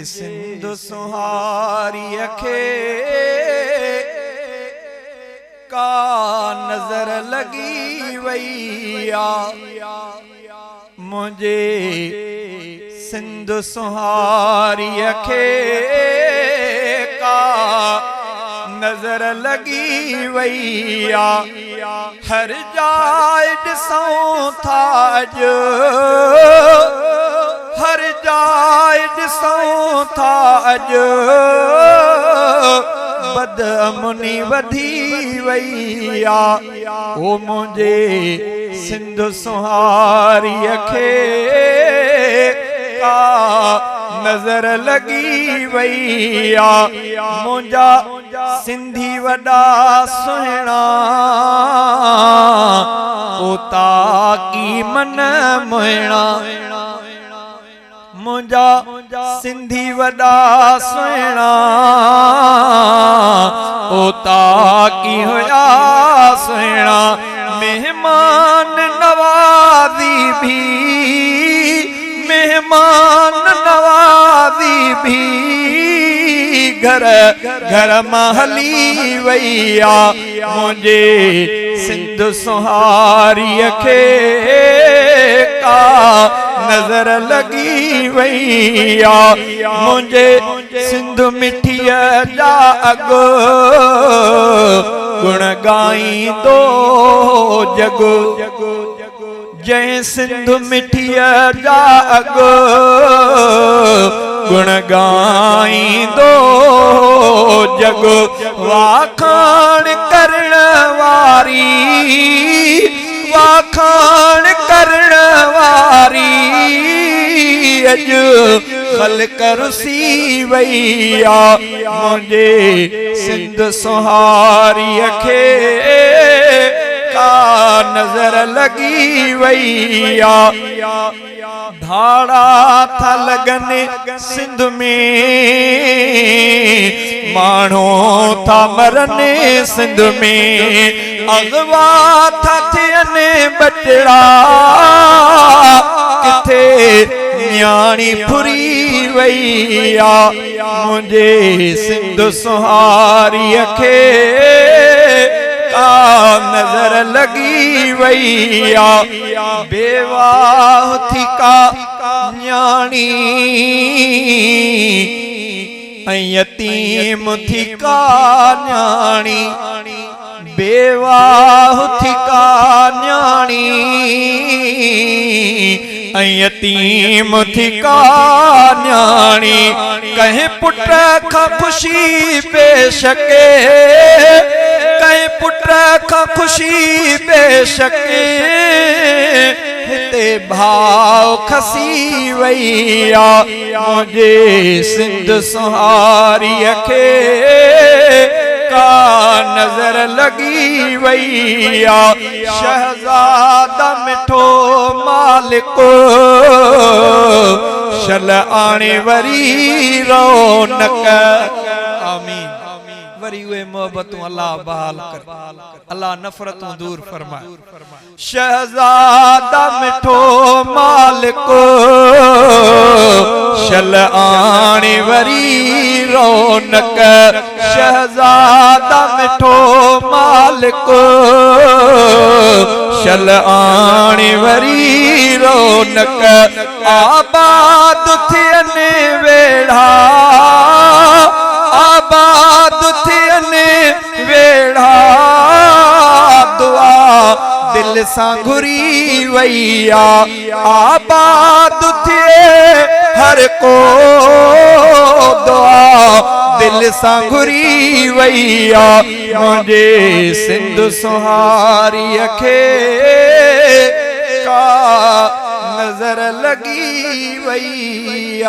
सिंध सुहारी खे का नजर लगी वई आ। मुझे सिंध सुहारी खे का नजर लगी वई आ। हर जाए ॾिसूं था अॼु, हर जाए ॾिसूं था अॼु, बदअमनी वधी वई आ। ओ मुझे सिंध सुहारी खे का नजर लगी वई आ। मुझा सिंधी वॾा सुहिणा ओता की मन मोहिणा। मुझा सिंधी वॾा सुहिणा ओता की हुया सुहिणा। मेहमान नवाज़ी भी, मेहमान नवाज़ी भी घर घर मां हली वई आ। मुझे सिंध सुहारी खे का नजर लगी वई आ। मुझे सिंध मिठीअ जा अग गुण गाईंदो जग। जय सिंध मिठीअ जा अग गुण गाईंदो जग। वाखाण करण वारी, वाखाण करण वारी अॼु ख़ल्क़ रुसी वई आ। मुझे सिंध सुहारी खे का नजर लगी वई आ। धाड़ा था लगने सिंध में, माण्हू था मरने सिंध में, अगवा था थियने बचड़ा किथे न्याणी फुरी वई आ। मुझे सिंध सुहारी खे का नजर लगी वई आ। बेवाह थी का न्याणी यतीम थी का न्याणी। बेवाह थी का न्याणी यतीम थी का न्याणी। कहीं पुट का खुशी बेशके, कहीं पुट का खुशी बेशके, हिते भाव खसी वई आ। मुझे सिंध सुहारी खे का नजर लगी वई आ। शहजादा मिठो मालिक शल आणे वरी रौनक। आमीन। वरी वे मोहब्बतों अल्लाह बहाल कर, अल्लाह नफरतों दूर फरमाए। शहजादा मिठो मालिक शल आणे वरी रौनक। शहजादा मिठो मालिक शल आणे वरी रौनक। आबाद थियने वेड़ा, आबाद थियने वेड़ा, दुआ दिल सां घुरी वई आ। आबाद थिए हर को दुआ दिल सां घुरी वई आ। मुझे सिंध सुहारी खे का नजर लगी वई आ।